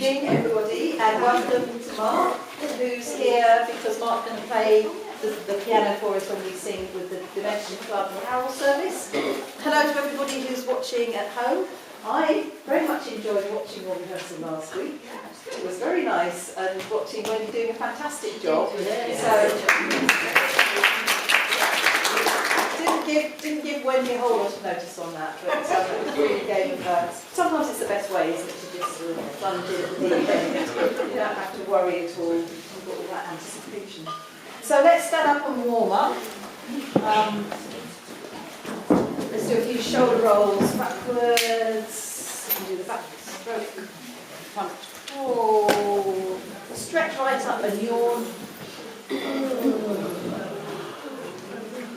evening, everybody, and welcome to Mark, who's here because Mark's going to play the piano for us when we sing with the Dimension Club and Carol service. Hello to everybody who's watching at home. I very much enjoyed watching your rehearsal last week. It was very nice, and watching Wendy doing a fantastic job. Didn't give Wendy a whole lot of notice on that, but it really gave her. Sometimes it's the best way, isn't it, to just plunge in at the deep end. You don't have to worry at all. You've got all that anticipation. So let's stand up and warm up. Let's do a few shoulder rolls backwards. Do the back stroke, front fold. Stretch right up and yawn.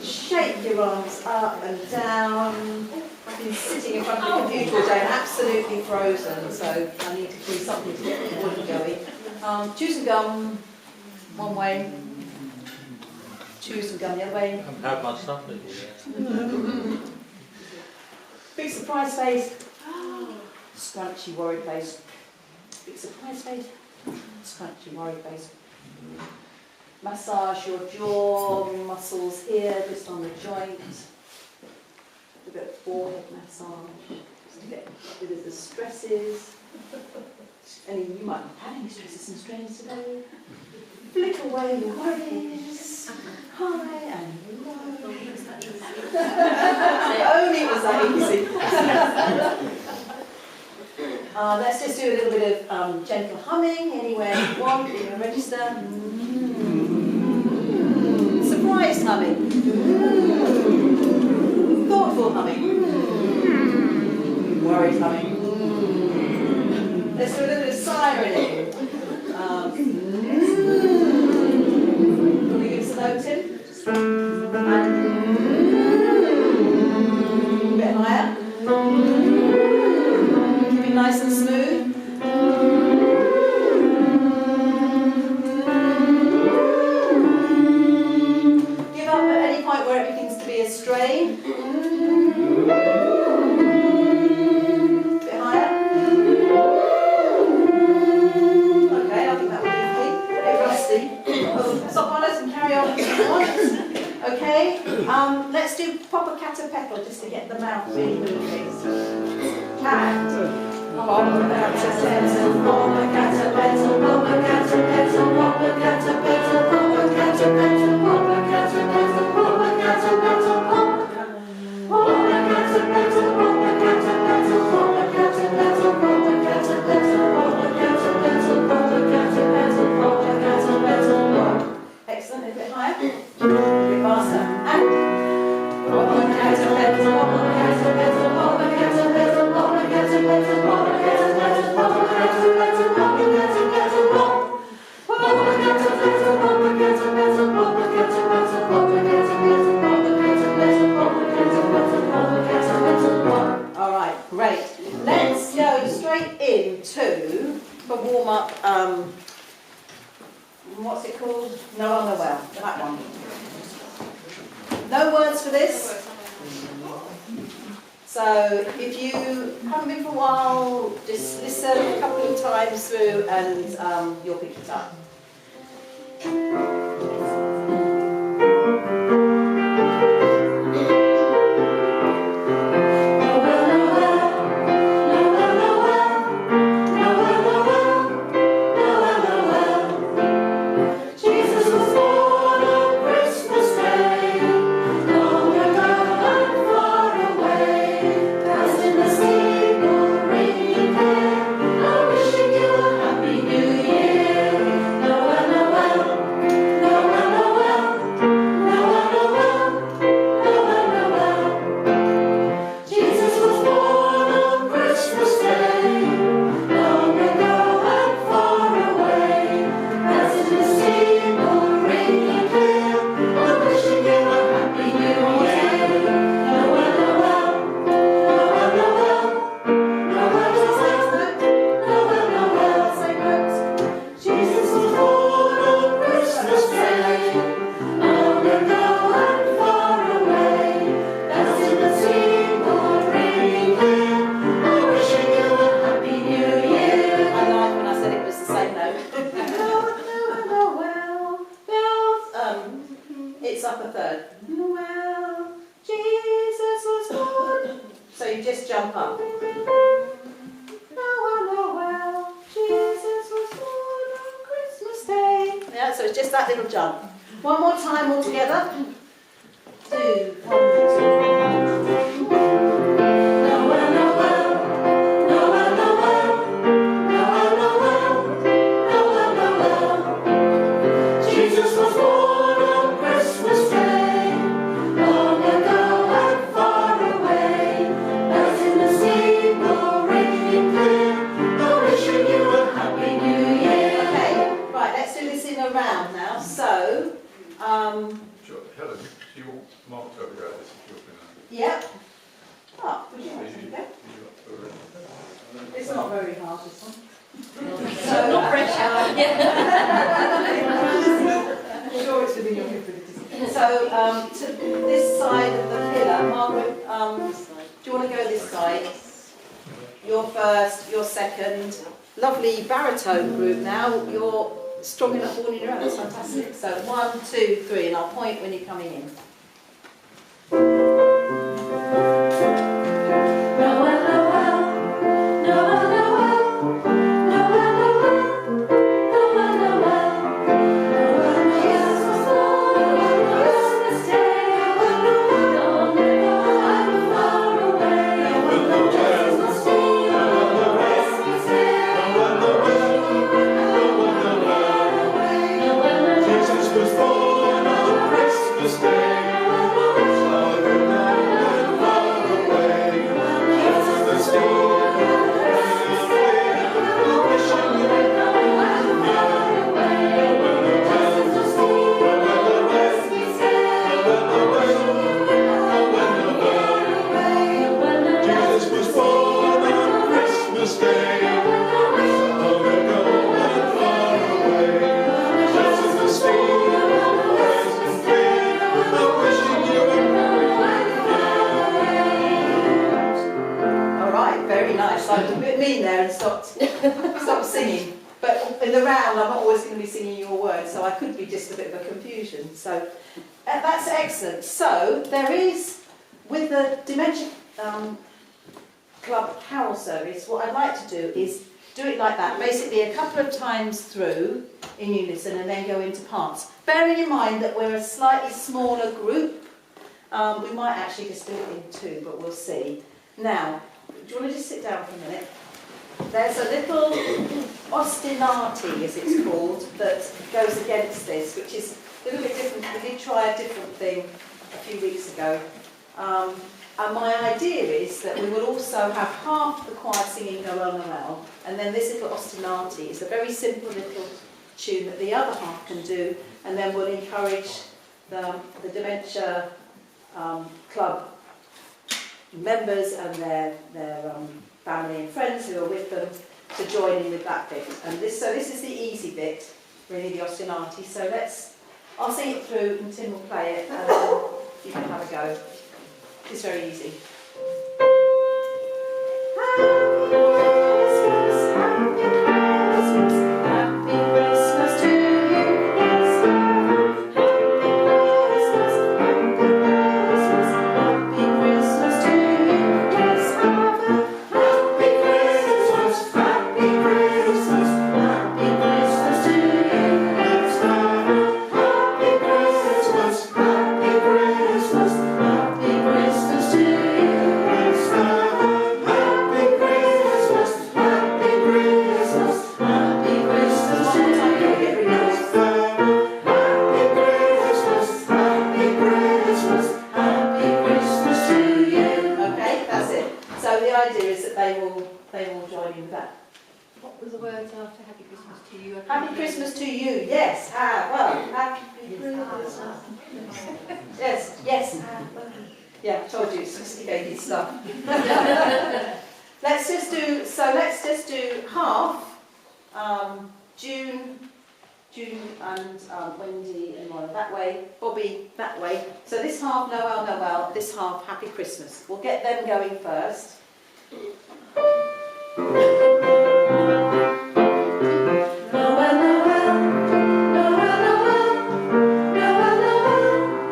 Shake your arms up and down. I've been sitting in front of the computer all day and absolutely frozen, so I need to do something to get the body going. Chew some gum one way. Chew some gum the other way. I've had my stuff with you. Big surprise face. Scrunchy worried face. Big surprise face. Scrunchy worried face. Massage your jaw muscles here, just on the joint. A bit of forehead massage, just to get rid of the stresses. You might be having stresses and strains today. Flick away your worries, high and low. Only it was that easy. Let's just do a little bit of gentle humming anywhere you want in your register. Surprise humming. Thoughtful humming. Worried humming. Let's do a little bit of sirening. Can we give us a note in? A bit higher. Keep it nice and smooth. Where it begins to be a strain. A bit higher. Okay, I think that will be a bit rusty. Stop on us and carry on if you want. Okay, let's do proper catapetal just to get the mouth really moving. Cat. Proper catapetal, proper catapetal, proper catapetal, proper catapetal, proper catapetal, proper catapetal. Excellent, a bit higher, a bit faster, Alright, great. Let's go straight into, for warm up, what's it called? Noel, that one. No words for this. So if you haven't been for a while, just listen a couple of times through and you'll pick it up. it's up a third. Noel, Jesus was born. So you just jump up. Noel, Noel, Jesus was born on Christmas Day. Yeah, so it's just that little jump. One more time all together. 2, 1, 2. Noel, Noel, Noel, Noel, Noel, Noel, Noel, Noel. Jesus was born on Christmas Day, long ago and far away. Bells in the steeple ringing clear, we're wishing you a happy new year. Okay, right, let's do this in a round now. So, Sure. Helen, do you want Mark to have a go at this if you're going yeah. Oh, would you to? like to go? Is It's not very hard, this one. So not pressure. I'm sure it's within your capabilities. So, to this side of the pillar, Margaret, do you want to go this side? You're first, you're second. Lovely baritone group now. You're strong enough all in your own, that's fantastic. So 1, 2, 3, and I'll point when you're coming in. Noel, Noel, Noel, Noel, Noel, Noel, Noel, Noel. Jesus was born on Christmas Day, long ago and far away. Jesus was born on Christmas Day, Jesus was born on Christmas Day. Jesus was born on Christmas Day. Long ago and far away. Just as the steeple rings clear, we're wishing you a All right, very nice. I was a bit mean there and stopped singing. But in the round, I'm not always going to be singing your words, so I could be just a bit of a confusion. So that's excellent. So there is, with the Dementia Club Carol service, what I'd like to do is do it like that, basically a couple of times through in unison and then go into parts. Bearing in mind that we're a slightly smaller group, we might actually just do it in 2, but we'll see. Now, do you want to just sit down for a minute? There's a little ostinati, as it's called, that goes against this, which is a little bit different. We did try a different thing a few weeks ago. And my idea is that we will also have half the choir singing Noel, Noel, and then this little ostinati is a very simple little tune that the other half can do, and then we'll encourage the Dementia Club members and their family and friends who are with them to join in with that bit. And so this is the easy bit, really, the ostinati. So I'll sing it through and Tim will play it and you can have a go. It's very easy. Happy Christmas, happy Christmas, happy Christmas to you, yes. Happy Christmas, happy Christmas, happy Christmas to you, yes. Happy Christmas, happy Christmas, happy Christmas to you, yes. Happy Christmas, happy Christmas, happy Christmas to you, yes. Happy Christmas, happy Christmas, happy Christmas to you, yes. Happy Christmas, happy Christmas, happy Christmas to you. Okay, that's it. So the idea is that they will join in with that. What were the words after Happy Christmas to you? Happy Christmas to you, yes. Happy Christmas. Yes, yes. Yeah, I told you it's sophisticated stuff. let's just do half June and Wendy and Noel that way, Bobby that way. So this half Noel, Noel, this half Happy Christmas. We'll get them going first. Noel, Noel, Noel, Noel, Noel, Noel,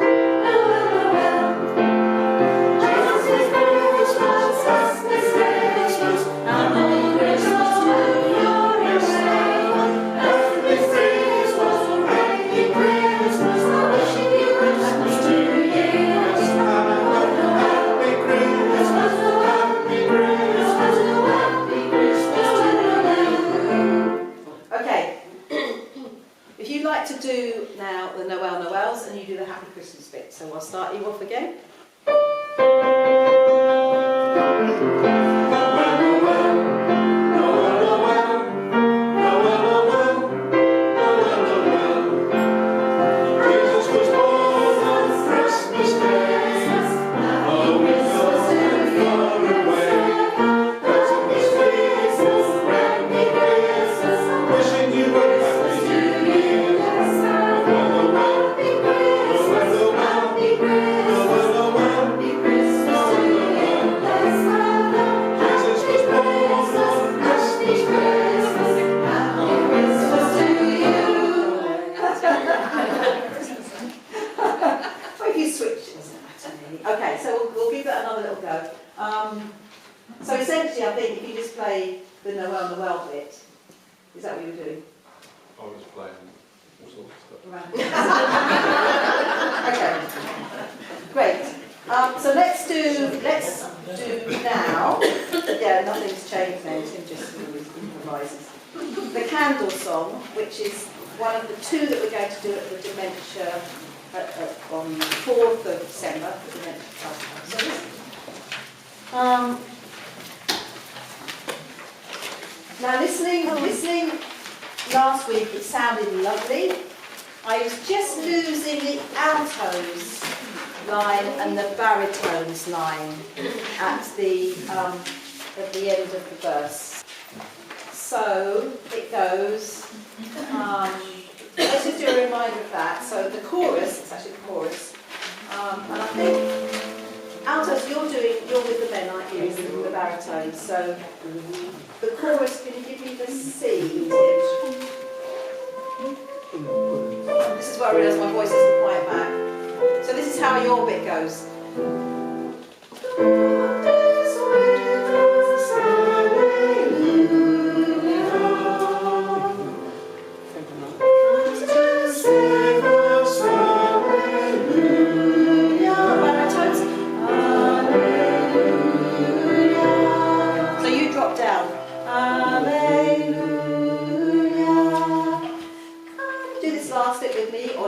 Christmas bit. So I'll start you off again. Okay, so we'll give that another little go. So essentially, I think if you just play the Noel bit, is that what you were doing? I was playing all sorts of stuff. Right. Okay, great. So let's do now. Yeah, nothing's changed now. Tim just improvises. The candle song, which is one of the two that we're going to do at the dementia. On the 4th of December, the dementia trust service. Now listening last week, it sounded lovely. I was just losing the altos line and the baritones line at the end of the verse. So it goes. Let's just do a reminder of that. So the chorus, it's actually the chorus, and I think altos, you're with the men, aren't you? The baritone. So the chorus, can you give me the C? This is where I realise my voice isn't quite back. So this is how your bit goes.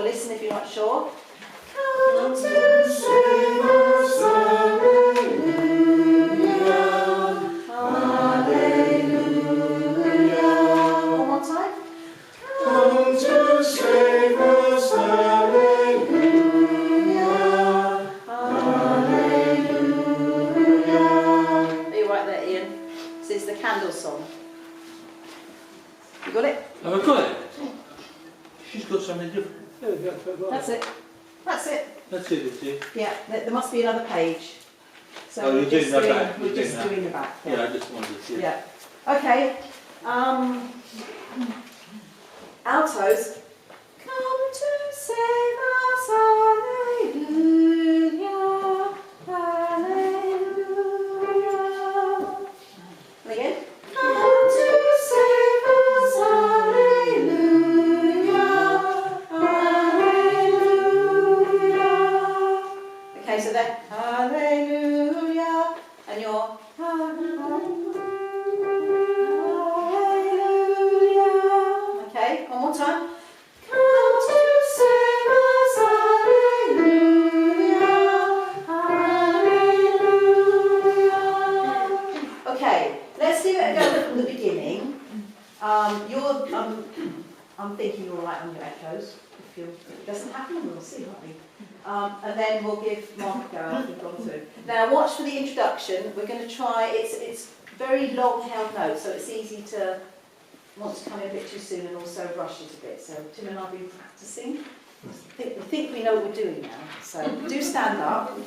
Listen if you're not sure. Come to save us, hallelujah, hallelujah. One more time. Come to save us, hallelujah, hallelujah. Are you right there, Ian? This is the candle song. You got it? Have I got it? She's got something different. That's it. That's it. That's it, is it? Yeah, there must be another page. So Oh, you're doing the back. we're just doing the back. Yeah, I just wanted to see. Yeah. Okay. Altos. Come to save us, hallelujah, hallelujah. And again. Come to save us, hallelujah. Okay, so then, hallelujah, and you're hallelujah. Okay, one more time. Come to save us, hallelujah, hallelujah. Okay, let's give it a go from the beginning. I'm thinking you're all right on your echoes. If it doesn't happen, we'll see, won't we? And then we'll give Mark a go after we've gone through. Now watch for the introduction. We're going to try, it's very long held notes, so it's easy to want to come in a bit too soon and also rush it a bit. So Tim and I have been practising. We think we know what we're doing now. So do stand up.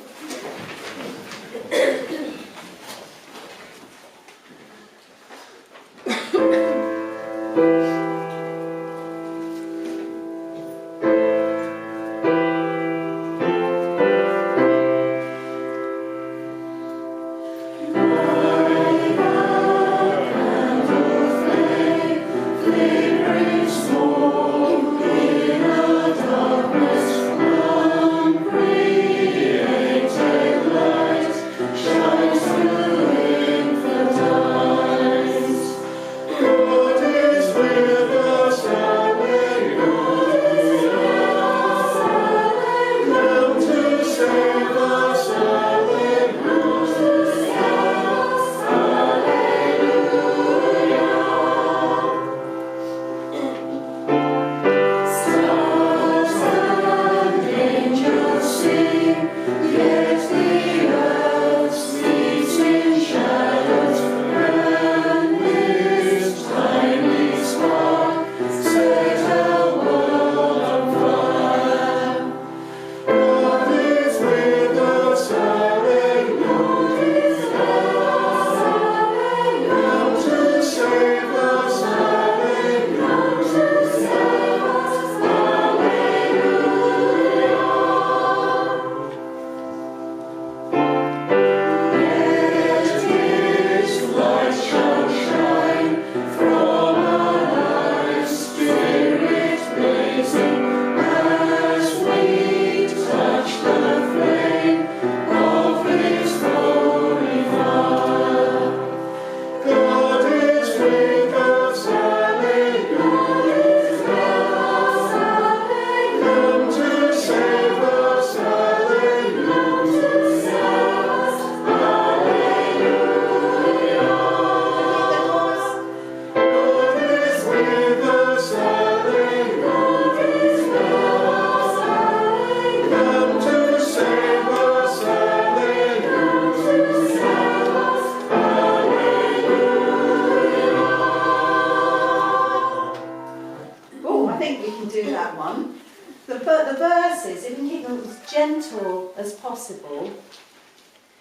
Shine gentle as possible,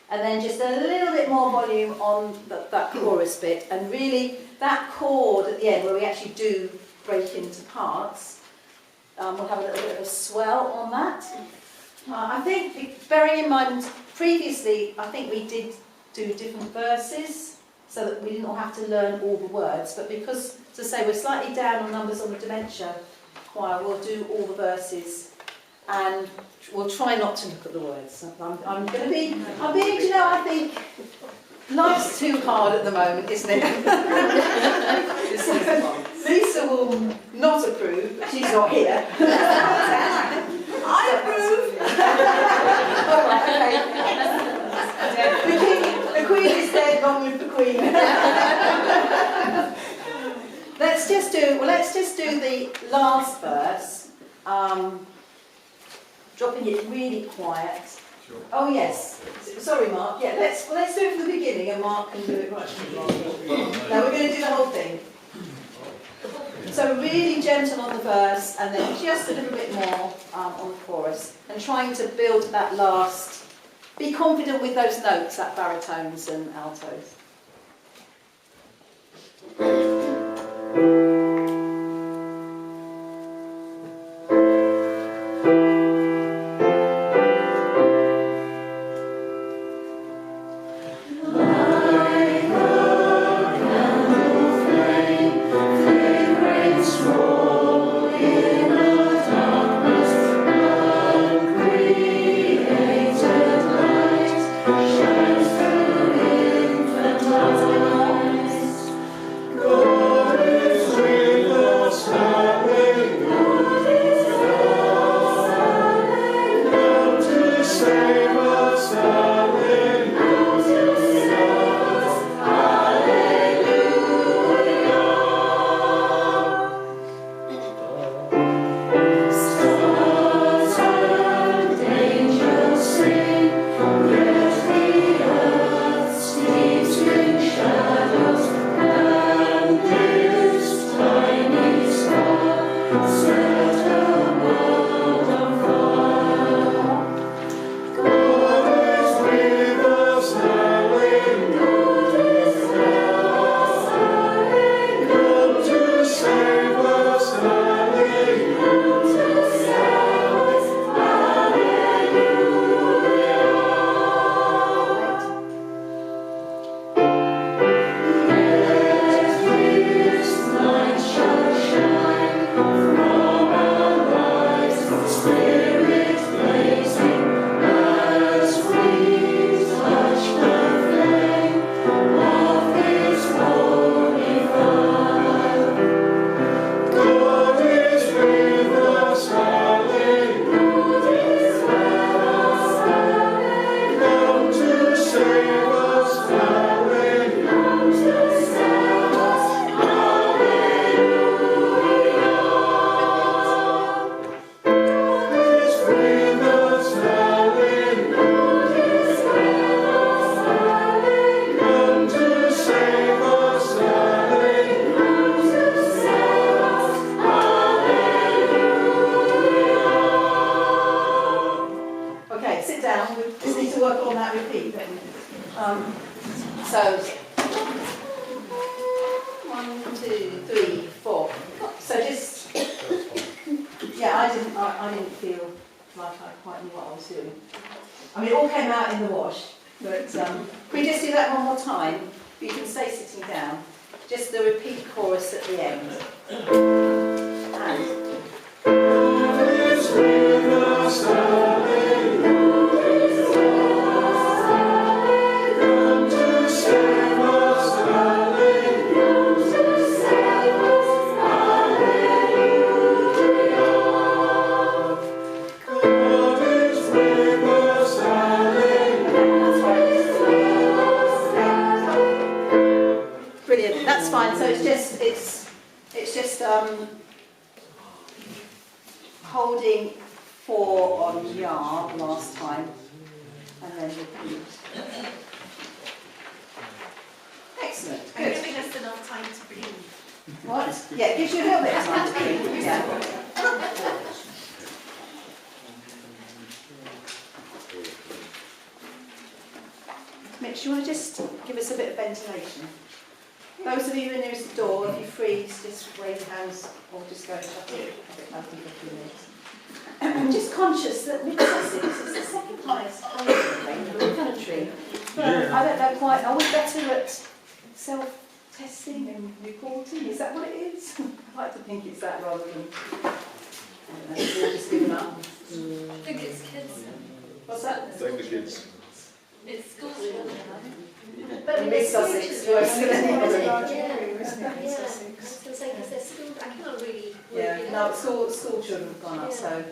and then just a little bit more volume on that chorus bit, and really that chord at the end where we actually do break into parts, we'll have a little bit of a swell on that. I think, bearing in mind, previously I think we did do different verses so that we didn't all have to learn all the words, but because, to say, we're slightly down on numbers on the dementia choir, we'll do all the verses and we'll try not to look at the words. I'm being, you know, I think life's too hard at the moment, isn't it? Lisa will not approve, she's not here. I approve. All right, okay. The Queen is dead, long live the Queen. Let's just do the last verse. Dropping it really quiet. Sure. Oh yes. Sorry, Mark. Yeah, let's do it from the beginning, and Mark can do it right from the beginning. No, we're going to do the whole thing. So really gentle on the verse, and then just a little bit more on the chorus, and trying to build that last. Be confident with those notes, that baritones and altos. So 1, 2, 3, 4. So just I didn't feel like I quite knew what I was doing. I mean, it all came out in the wash. But can we just do that one more time? You can stay sitting down. Just the repeat chorus at the end. And. Brilliant. That's fine. So it's just holding 4 on yard last time, and then repeat. Excellent. And Good. giving us enough time to breathe. What? Yeah, it gives you a little bit of time to breathe. Yeah. Mitch, you want to just give us a bit of ventilation? Those of you who are nearest the door, if you freeze, just raise your hands or just go and shut it. Have it open for a few minutes. I'm just conscious that Mid Sussex is the second highest range in the country. But I don't know quite, are we better at self-testing and reporting? Is that what it is? I like to think it's that rather than, I don't know, we've all just given up. I think it's kids. What's that? Thank the kids. It's school children, I think. But Mid Sussex is worse than anybody. I cannot really. Yeah, no, school children have gone up so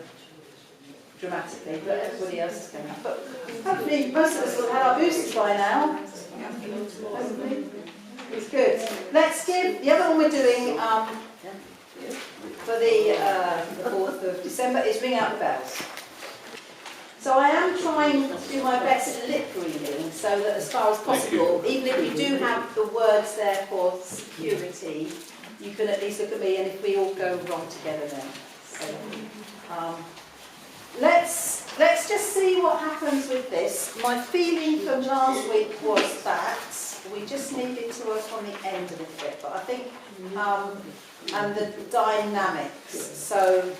dramatically, but everybody else is going up. But hopefully most of us will have our boosters by now. Hopefully. It's good. Let's give, the other one we're doing for the 4th of December is Ring Out the Bells. So I am trying to do my best at lip reading so that as far as possible, even if you do have the words there for security, you can at least look at me and if we all go wrong together then. So, let's just see what happens with this. My feeling from last week was that we just needed to work on the end a little bit, but I think, and the dynamics. So,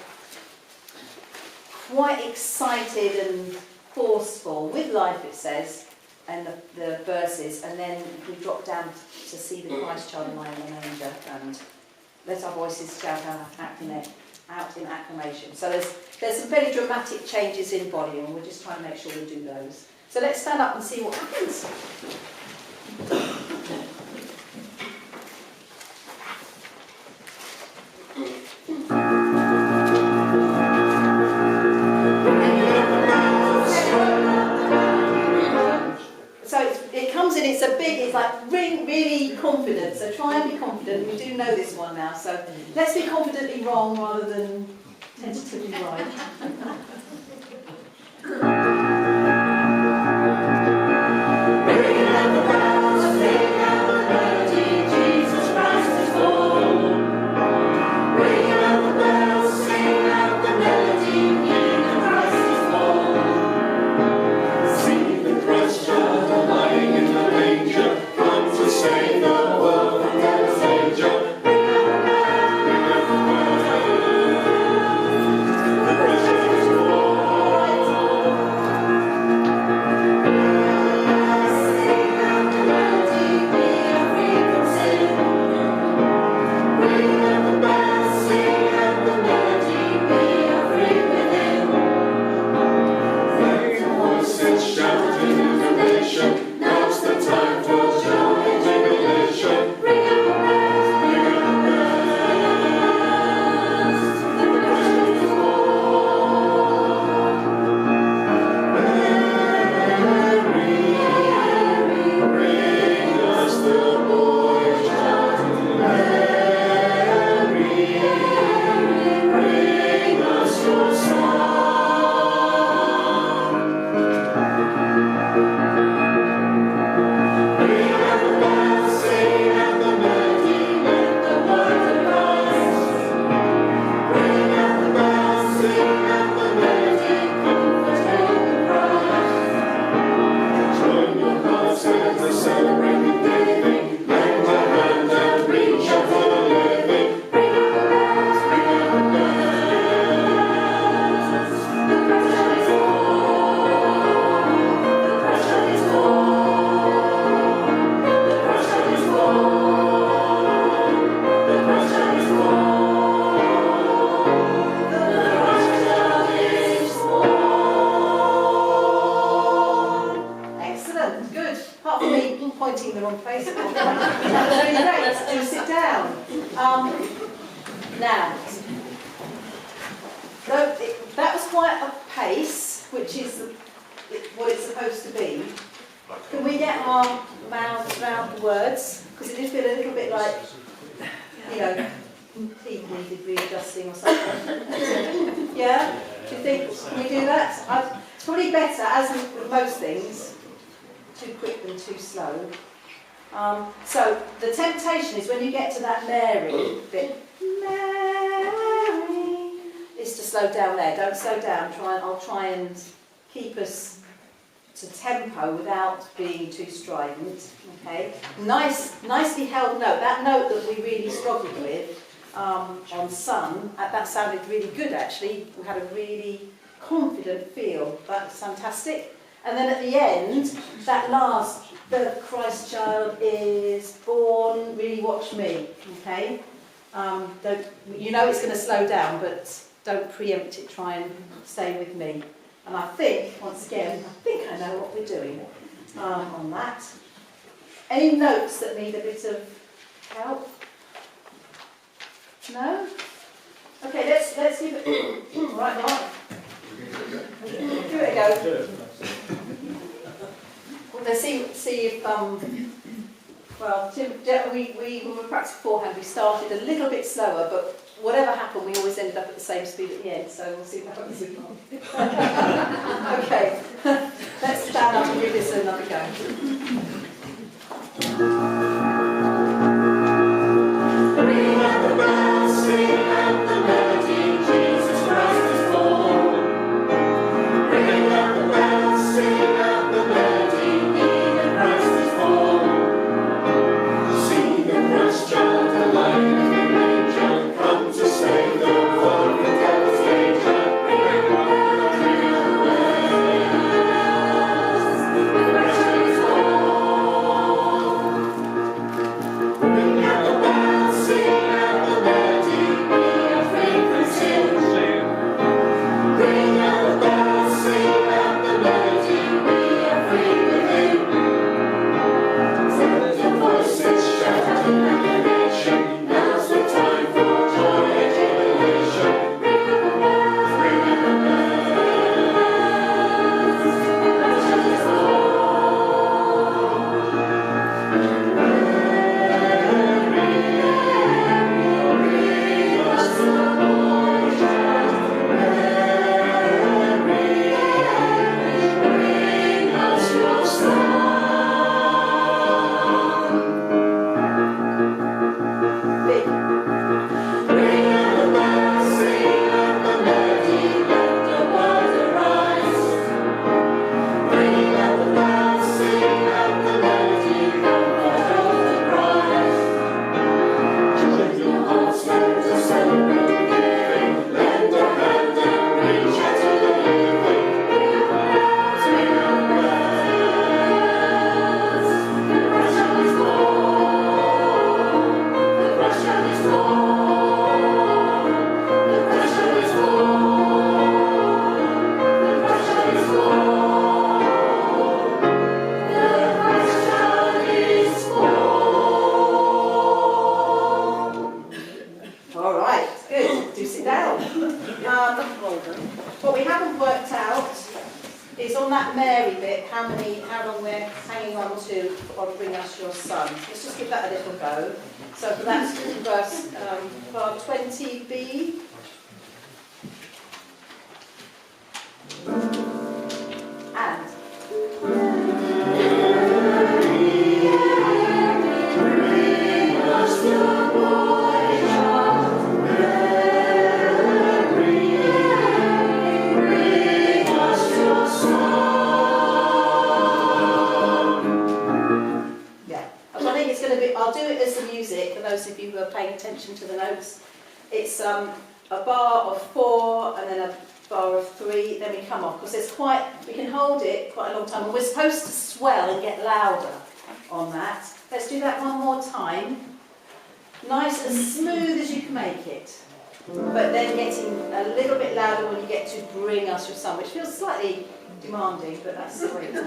quite excited and forceful with life, it says, and the verses, and then we drop down to see the Christ child lying in the manger and let our voices shout out in acclamation. So there's some very dramatic changes in volume. We're just trying to make sure we do those. So let's stand up and see what happens. It's like really confident, so try and be confident. We do know this one now, so let's be confidently wrong rather than tentatively right. Now, that was quite a pace, which is what it's supposed to be. Can we get our mouths around the words? Because it did feel a little bit like, you know, teeth needed readjusting or something. Yeah? Do you think, can we do that? It's probably better, as with most things, too quick than too slow. So the temptation is when you get to that Mary bit, Mary, is to slow down there. Don't slow down. I'll try and keep us to tempo without being too strident. Okay, nicely held note. That note that we really struggled with on Sun, that sounded really good actually. We had a really confident feel. That's fantastic. And then at the end, that last, the Christ child is born, really watch me. Okay, you know it's going to slow down, but don't preempt it. Try and stay with me. And I think, once again, I know what we're doing on that. Any notes that need a bit of help? No? Okay, let's give it. Right, Mark. Give it a go. Let's see if well, Tim, we when we practiced beforehand, we started a little bit slower, but whatever happened, we always ended up at the same speed at the end, so we'll see what happens again. Okay, let's stand up and give this another go. Ring out the bells, sing out the melody, Jesus Christ is born. Ring out the bells, sing out the melody, even Christ is born. See the Christ child alive in the manger, come to save the world from devil's danger. Ring out the bells, the Christ is born. Ring out the bells, sing out the melody, we are free from sin. Ring out the bells, sing out the melody, we are free within. Set your voices, shout acclamation, now's the time for joy and jubilation. Ring out the bells, ring out the bells, Christ is born. Big. Ring out the bells, sing out the melody, let the world arise. Ring out the bells, sing out the melody, comfort of the Christ. Join your hearts, let us celebrate giving, lend a hand and reach out to the living. Ring out the bells, ring out the bells, the Christ child is born. The Christ child is born. The Christ child is born. The Christ child is born. The Christ child is born. All right, good. Do sit down. What we haven't worked out is on that Mary bit, how long we're hanging on to on Bring Us Your Son. Let's just give that a little go. So that's verse bar 20b. And Bring us the boy child, Mary. Bring us your son. yeah, I think it's going to be. I'll do it as the music for those of you who are paying attention to the notes. It's a bar of 4 and then a bar of 3. Then we come off because we can hold it quite a long time, and we're supposed to swell and get louder on that. Let's do that one more time. Nice and smooth as you can make it, but then getting a little bit louder when you get to Bring Us Your Son, which feels slightly demanding, but that's the way it is.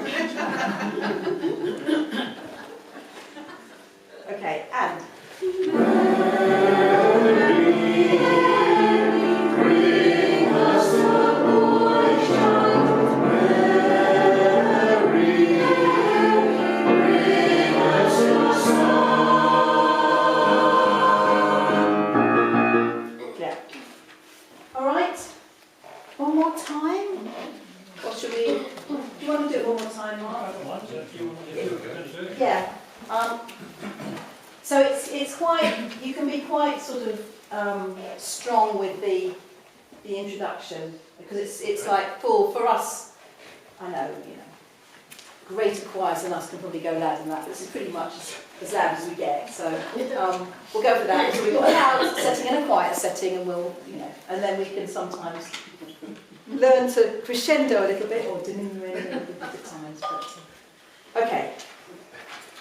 Okay, and Bring us the boy child, Mary. Bring us your son. yeah. All right. One more time. Or should we? Do you want to do it one more time, Mark? Yeah. So it's quite. You can be quite sort of strong with the introduction because it's like full for us. I know, greater choirs than us can probably go louder than that. This is pretty much as loud as we get, so we'll go for that. So we've got a loud setting and a quiet setting, and we'll, and then we can sometimes learn to crescendo a little bit or diminish a little bit at times. But okay,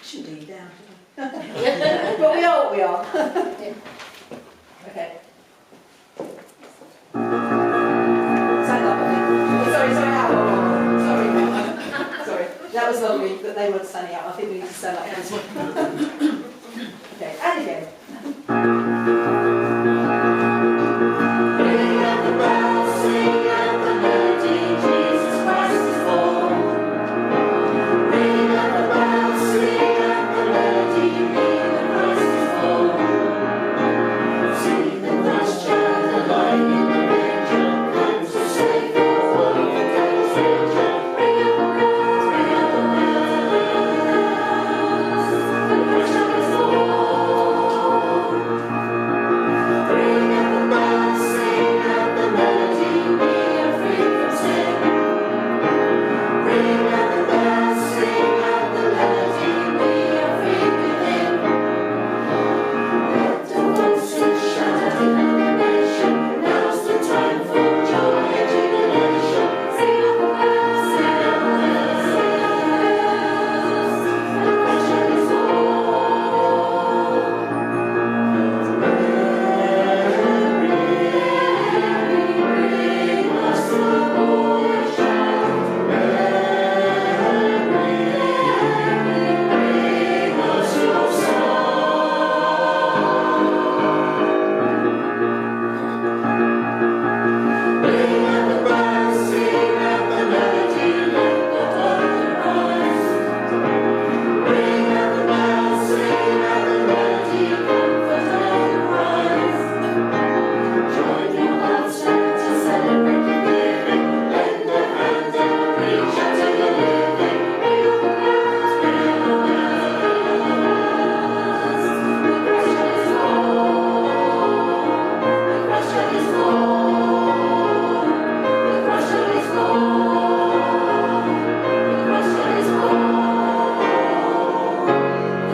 shouldn't do you down, should I? But we are what we are. Okay. Sorry, that was lovely that they weren't standing up. I think we need to stand up as well. Okay, and again. Ring at the bell, sing at the melody, Jesus Christ is born. Ring at the bell, sing at the melody, Jesus Christ is born. See the Christ child, the light in the manger, comes to save the world from devil's danger. Ring at the bells, ring at the bells, the Christ child is born. Ring at the bells, sing at the melody, we are free from sin. Ring at the bells, sing at the melody, we are free within. Let the voices shout in the nation, now's the time for joy and jubilation. Sing at the bells, sing at the bells, sing at the bells,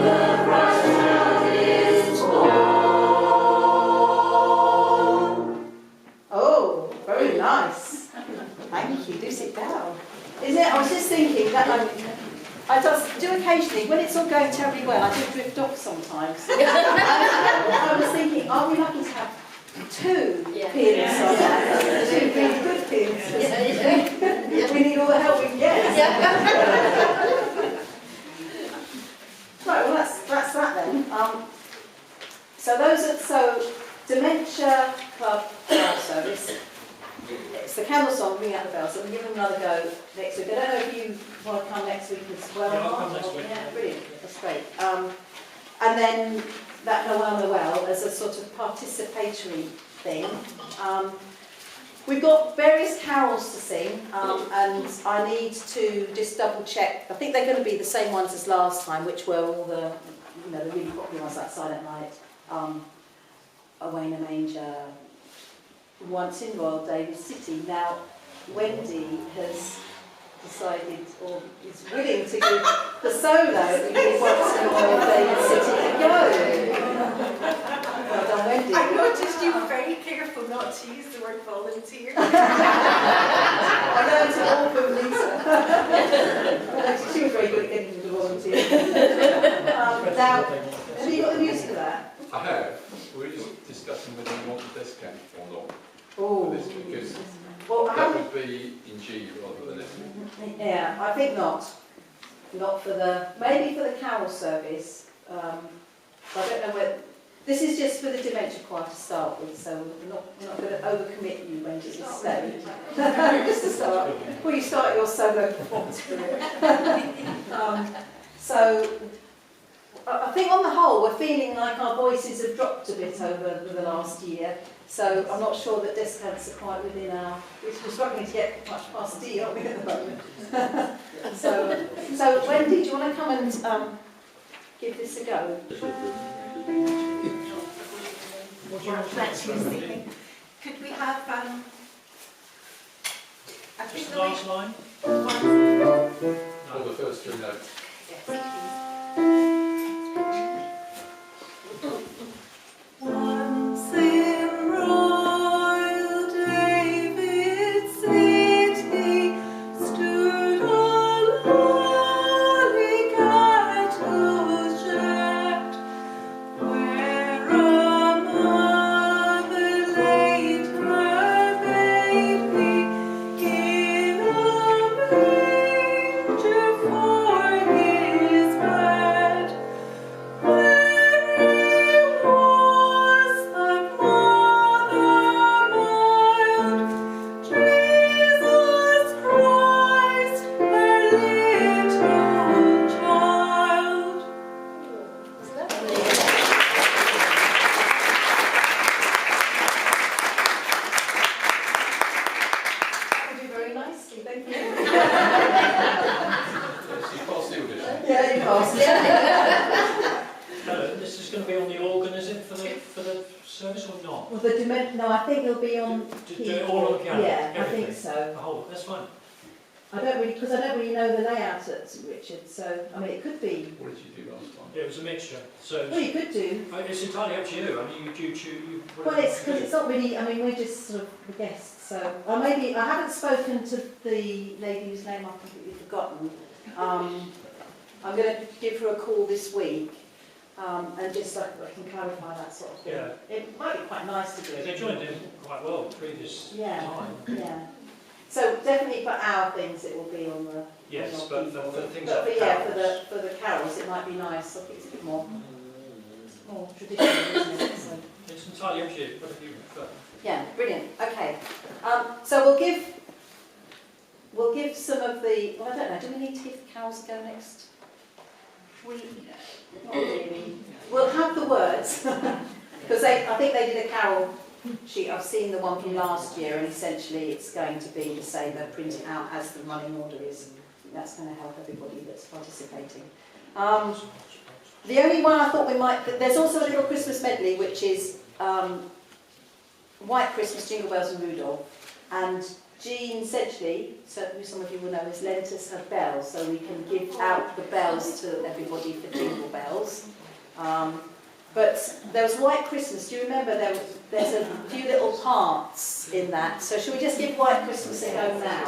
the Christ child is born. Oh, very nice. Thank you. Do sit down. Isn't it? I was just thinking that I just do occasionally, when it's all going terribly well, I do drift off sometimes. I was thinking, are we lucky to have two pianists on that? Two really good pianists. We need all the help we can get. Right, well that's that then. So Dementia Club Choir Service. It's the candle song, Ring Out the Bells, so we'll give them another go next week. I don't know if you want to come next week as well. Yeah, I'll come next week. Yeah, brilliant, that's great. And then that Noel as a sort of participatory thing. We've got various carols to sing, and I need to just double check. I think they're going to be the same ones as last time, which were all the really popular ones like Silent Night, Away in a Manger, Once in Royal David City. Now, Wendy has decided, or is willing to give the solo in Once in Royal David City a go. Well done, Wendy. I noticed you were very careful not to use the word volunteer. I learned it all from Lisa. She was very good at getting the volunteer. Now, have you got the music of that? I have. We're just discussing whether you want the discount or not Oh, for this, because well, that would be in G rather than F. yeah, I think not. Not for maybe for the carol service. I don't know whether. This is just for the dementia choir to start with, so we're not going to overcommit you when you stay. Just to start. Well, you start your solo performance career. So I think on the whole we're feeling like our voices have dropped a bit over the last year. So I'm not sure that discounts are quite within our. We're struggling to get much past D, aren't we, at the moment? So Wendy, do you want to come and give this a go? Could we have I think Just the last line? Or the first two. note. Once in royal David's city stood a lowly cattle shed, where a mother laid her baby in a manger for his bed. Where was the mother mild, Jesus Christ, her little child. That would do very nicely, thank you. Yes, you passed the audition. Yeah, you passed. Yeah. Hello, this is going to be on the organ, is it, for the service or not? Well, no, I think it'll be on Do it all on the piano? Yeah, I everything? think so. The whole, that's fine. Because I don't really know the layout at St Richard, so I mean it could be. What did you do last time? Yeah, it was a mixture. So Well, you could do. it's entirely up to you. I mean, you choose. Well, it's because it's not really. I mean, we're just sort of the guests, so or maybe I haven't spoken to the lady whose name I've completely forgotten. I'm going to give her a call this week, and just so I can clarify that sort of thing. Yeah. It might be quite nice to do it. They joined in quite well the previous Yeah. time. Yeah. So definitely for our things, it will be on the. Yes, on but keyboard. for things But like yeah, carols. for the carols, it might be nice. I think it's a bit more traditional, isn't it? So. It's entirely up to you. Whatever you prefer. Yeah, brilliant. Okay, so we'll give some of the. Well, I don't know. Do we need to give the carols a go next week? Not really. We'll have the words because I think they did a carol sheet. I've seen the one from last year, and essentially it's going to be to say they'll print it out as the running order is. I think that's going to help everybody that's participating. The only one I thought we might. There's also a little Christmas medley, which is. White Christmas, Jingle Bells and Rudolph. And Jean essentially, so who some of you will know, has lent us her bells, so we can give out the bells to everybody for Jingle Bells. But there was White Christmas, do you remember there's a few little parts in that? So should we just give White Christmas a go now?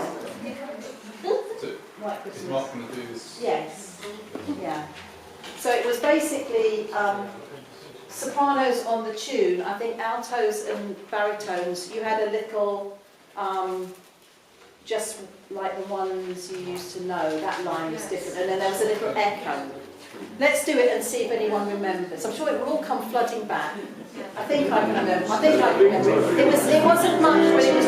So, White is Christmas. Mark going to do this? Yes, yeah. So it was basically sopranos on the tune, I think altos and baritones, you had a little, just like the ones you used to know, that line was different, and then there was a little echo. Let's do it and see if anyone remembers. I'm sure it will all come flooding back. I think I can remember. It wasn't much, but it was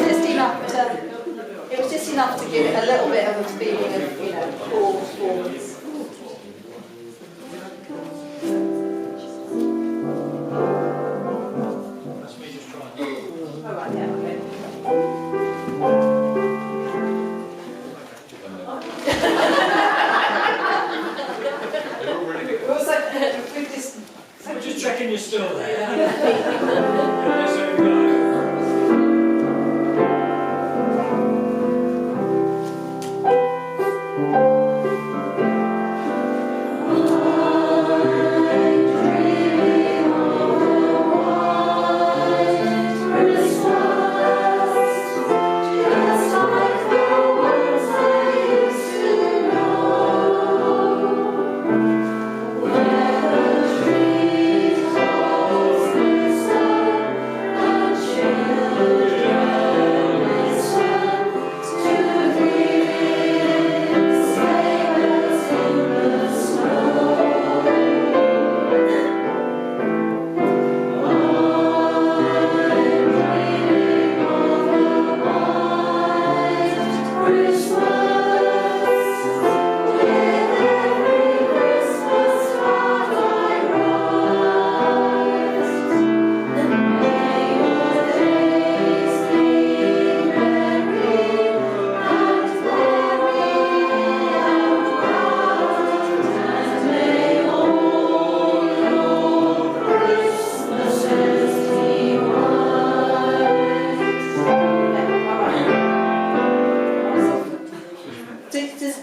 just enough to give it a little bit of a feeling of, cool performance. That's me just trying. All right, yeah, okay. They're all ready to go. We're just checking you're still there. Yeah. Yes, there we go. Listen to his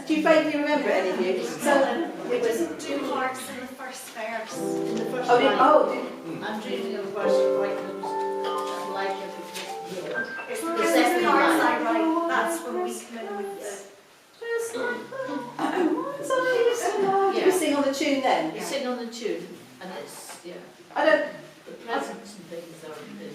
Do you vaguely remember any of you? So It was 2 hearts in the first verse. In the first oh, line, I'm dreaming of verse of brightness, and like it because It's The the second second hearts line. I write. That's when we come in with just like the ones I used to love. Yeah. You sing on the tune then? you sing on the tune, and it's, yeah, I don't. the presents and things are in.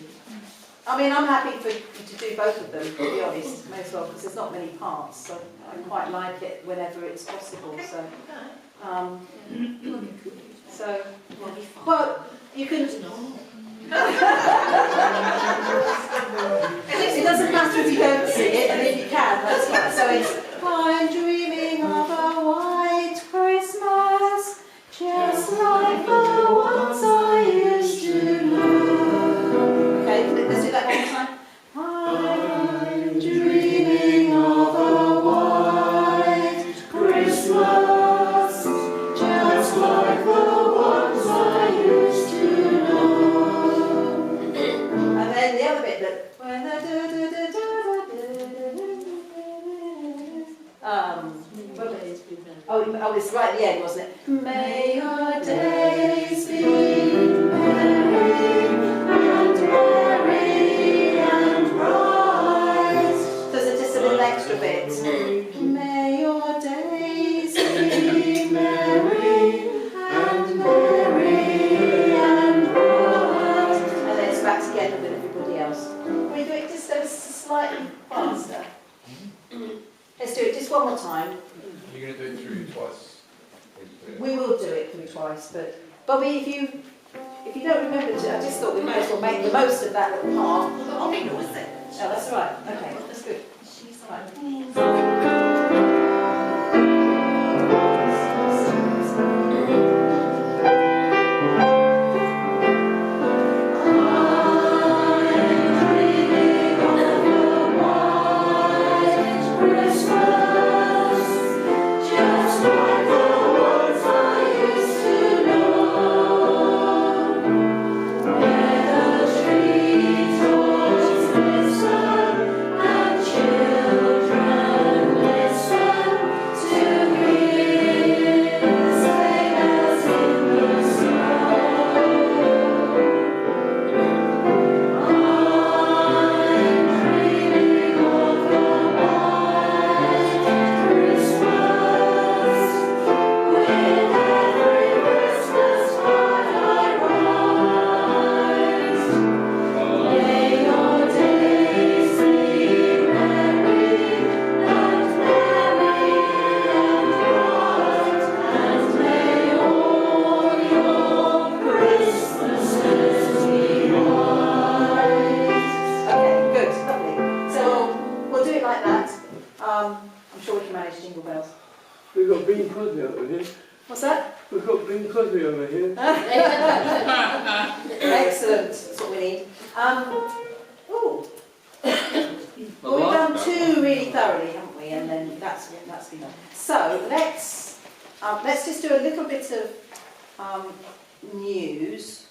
I mean, I'm happy for you to do both of them, to be honest, may as well, because there's not many parts, so I quite like it whenever it's possible, so. So, well, you can, it doesn't matter if you don't sing it, and if you can, that's fine. So it's, I'm dreaming of a white Christmas, just like the ones I used to know. Okay, let's do that one more time. I'm dreaming of a white Christmas, just like the ones I used to know. And then the other bit that when the oh, it's right at the end, wasn't it? May your days be merry and bright. There's just a little extra bit. May your days be merry and bright. And then it's back together with everybody else. Can we do it just slightly faster? Let's do it just one more time. You're going to do it through twice. We will do it through twice, but Bobby, if you don't remember, I just thought we might as well make the most of that little part. Bobby knows it. Oh, that's all right. Okay, that's good. Right. We've got Bing Crosby over here. What's that? We've got Bing Crosby over here. Excellent, that's what we need. Ooh. Well, we've done two really thoroughly, haven't we? And then that's been done. So let's just do a little bit of news.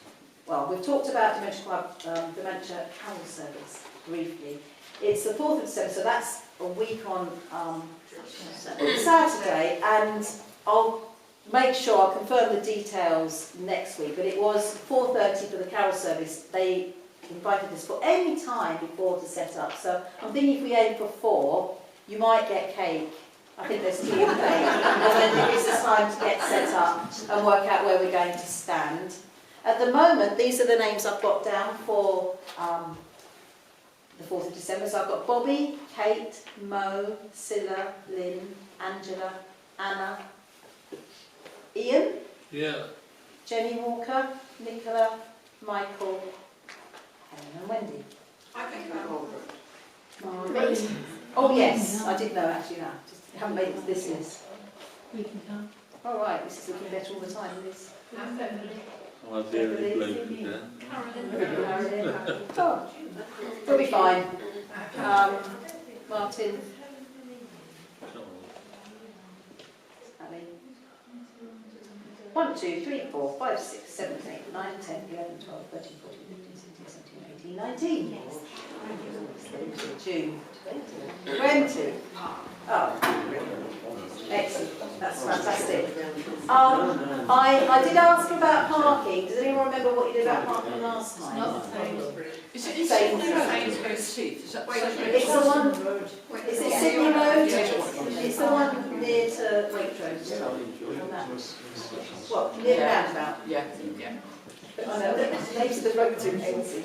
Well, we've talked about Dementia Carol Service briefly. It's the 4th of December, so that's a week on Saturday, and I'll make sure I'll confirm the details next week. But it was 4:30 for the Carol Service. They invited us for any time before to set up. So I'm thinking if we aim for 4, you might get cake. I think there's tea and cake, and then it gives us time to get set up and work out where we're going to stand. At the moment, these are the names I've got down for the 4th of December. So I've got Bobby, Kate, Mo, Scylla, Lynn, Angela, Anna, Ian, Jenny Walker, Nicola, Michael, Helen and Wendy. I think about Margaret. Oh yes, I did know actually that. Just haven't made it to this list. We can come. All right, this is looking better all the time. This. Oh, dear, the bloke there. Oh, we'll be fine. Martin, Ali. 1, 2, 3, 4, 5, 6, 7, 8, 9, 10, 11, 12, 13, 14, 15, 16, 17, 18, 19. June. 20? Oh, excellent. That's fantastic. I did ask about parking. Does anyone remember what you did about parking last time? Not Sainsbury's. Is it Sainsbury's Teeth? Is that It's the one. Is it Sydney Road? It's the one near to Waitrose. On that. What? Near the roundabout. Yeah, yeah. I know. Names of the road too fancy.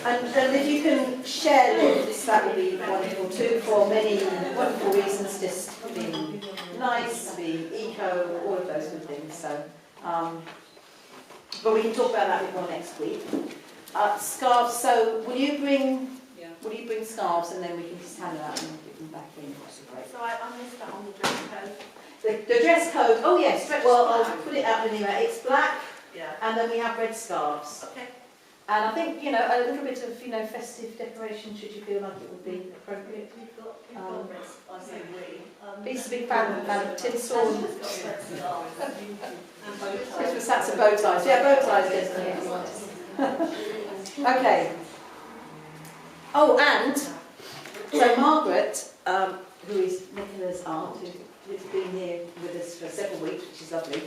And if you can share lifts, that would be wonderful too, for many wonderful reasons, just being nice, being eco, all of those good things. So, but we can talk about that a bit more next week. Scarves. So, will you bring scarves, and then we can just hand it out and get them back in. Great. So I missed that on the dress code. The dress code. Oh yes. Well, I'll put it out anyway. It's black, Yeah. and then we have red scarves. Okay. And I think, a little bit of, festive decoration, should you feel like it would be appropriate. We've got red, I say we. He's a big fan of tinsel and We've got red scarves and bow ties. Christmas hats and bow ties. Yeah, bow ties, definitely. Okay. Oh, and so Margaret, who is Nicola's aunt, who's been here with us for several weeks, which is lovely,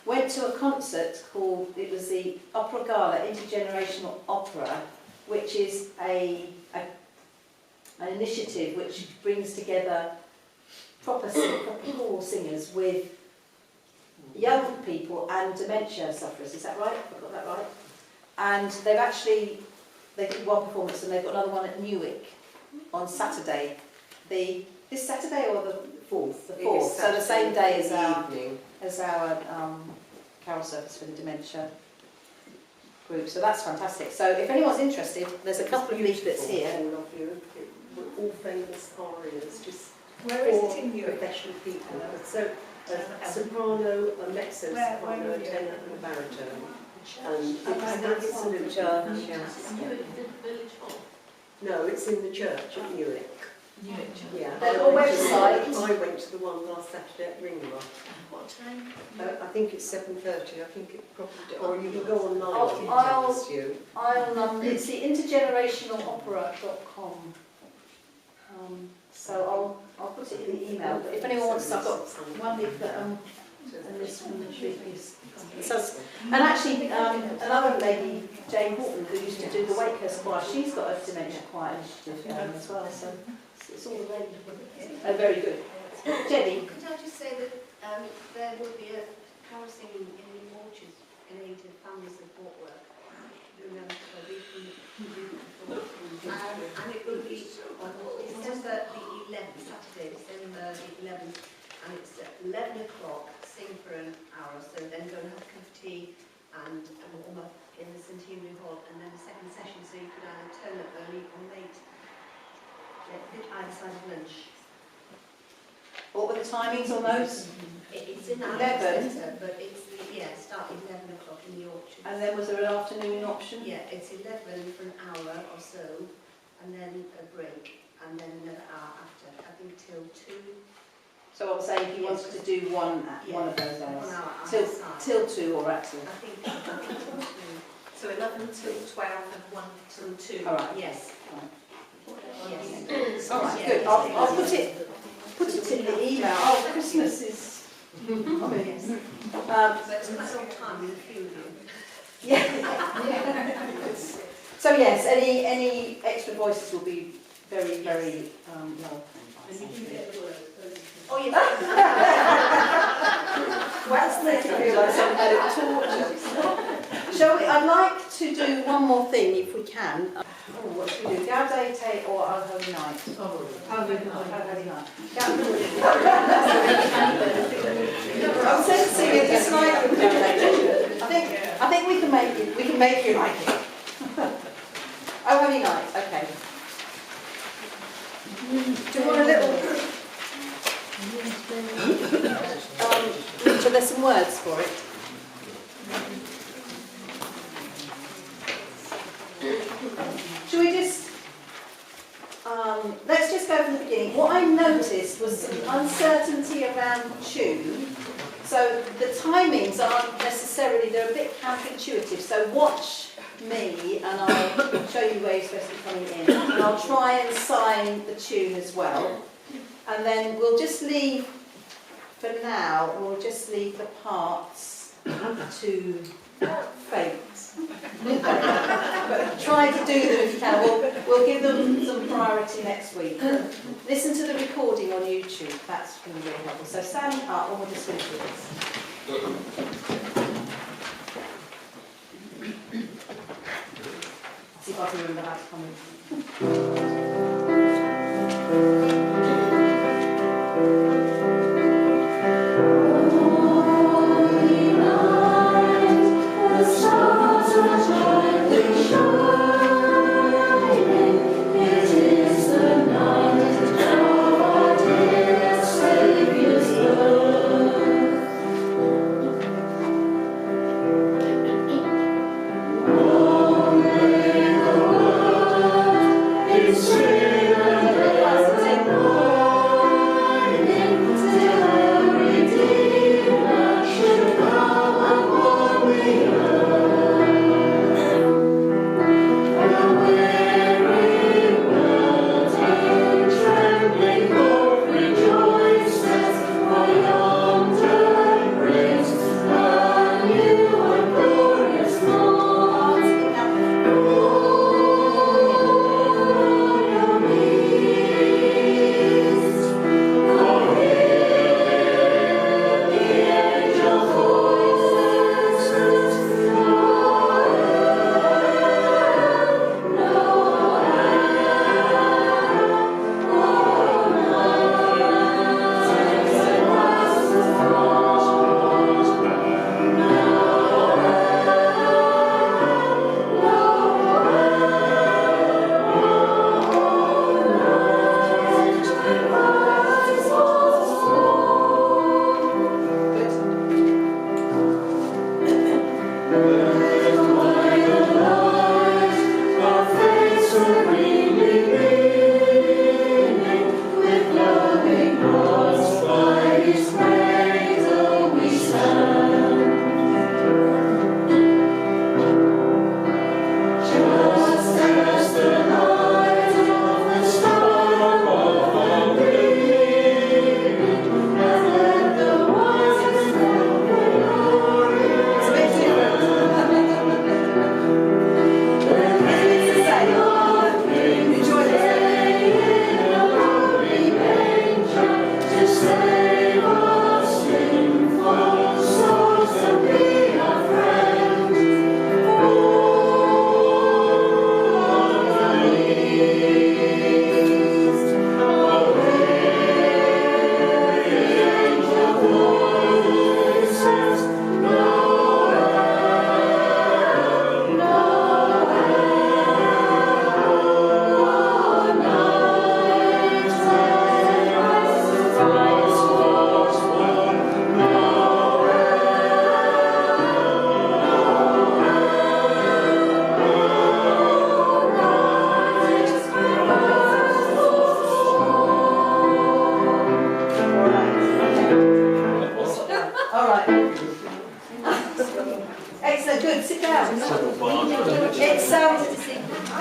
went to a concert called, it was the Opera Gala, Intergenerational Opera, which is an initiative which brings together proper choral singers with young people and dementia sufferers. Is that right? Have I got that right? And they did one performance and they've got another one at Newark on Saturday. This Saturday or the 4th? The 4th, so the same day as our carol service for the dementia group. So that's fantastic. So if anyone's interested, there's a couple of leaflets here. All famous arias, just Where is it in Europe? professional people. So a soprano, a mezzo soprano, a tenor and a baritone. And it's absolute Village Hall. No, it's in the church at Newark. Yeah. Their website. I went to the one last Saturday at Ringlock. What time? I think it's 7:30. I think it probably. Or you can go online. I'll- It tells you. It's the intergenerationalopera.com. So I'll put it in the email. But if anyone wants, I've got one leaflet and this one is. And actually, another lady, Jane Horton, who used to do the Wakehurst Choir, she's got a dementia choir initiative going as well. So it's all the ladies. Very good. Jenny. Could I just say that there will be a carol singing in the orchards in aid of family support work. And it will be on December the 11th, Saturday, December the 11th, and it's at 11 o'clock, sing for an hour, so then go and have a cup of tea and warm up in the St Henry Hall, and then a second session, so you could either turn up early or late, either side of lunch. What were the timings on those? It's in the 11. centre, but it's starting 11 o'clock in the orchard. And then was there an afternoon option? Yeah, it's 11 for an hour or so, and then a break, and then another hour after, I think till 2. So I'm saying if you wanted to do one of those 1 hours, hour either side. till 2 or at 2. I think till 2. So 11 till 12 and 1 till 2. All right. Yes. Yes. All right, good. I'll put it in the email. Oh, Christmas is. Oh, yes. So it's quite a long time with a few of you. Yeah. So yes, any extra voices will be very, very welcome. And you can get the word. Oh, yes. That's making me realise I'm kind of torture. Shall we? I'd like to do one more thing if we can. What should we do? Gaudete or Our Holy Night? Holy Night. I'm sensing a dislike of Gaudete. I think we can make you like it. Oh, Holy Night. Okay. Do you want a little? So there's some words for it. Should we just, let's just go from the beginning. What I noticed was some uncertainty around tune. So the timings aren't necessarily, they're a bit counterintuitive. So watch me, and I'll show you where you're supposed to be coming in. And I'll try and sign the tune as well. And then we'll just leave, for now, we'll just leave the parts to fate. But try to do them if you can. We'll give them some priority next week. Listen to the recording on YouTube. That's going to be really helpful. So stand up and we'll just finish with this. See if I can remember how to come in.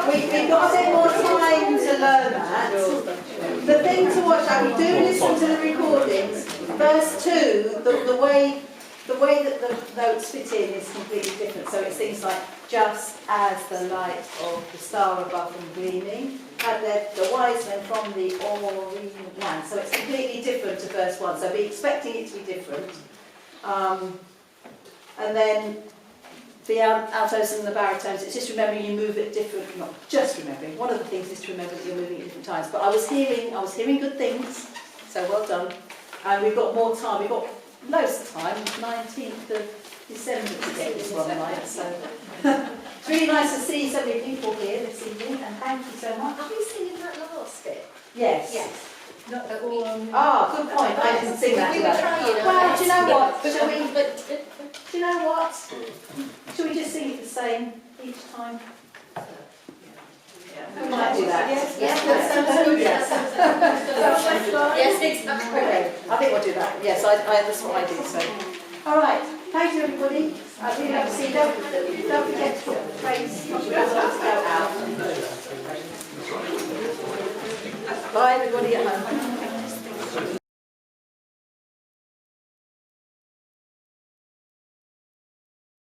We've got a bit more time to learn that. The thing to watch out, we do listen to the recordings. Verse 2, the way that the notes fit in is completely different. So it's things like, just as the light of the star above them gleaming, had the wise men from the Orient land. So it's completely different to verse 1. So be expecting it to be different. And then the altos and the baritones, it's just remembering you move it different, not just remembering. One of the things is to remember that you're moving at different times. But I was hearing good things, so well done. And we've got more time. We've got loads of time, 19th of December to get this one right. So it's really nice to see so many people here this evening, and thank you so much. Are we singing that last bit? Yes. Yes. Not good point. I didn't sing that. We were trying. Well, do you know what? Do you know what? Should we just sing it the same each time? We might do that. Yes. Yes, Yes, exactly. okay. I think we'll do that. Yes, that's what I do. So, All right, thank you everybody. I'd really love to see you. Don't forget to get the trains go out. Bye everybody at home.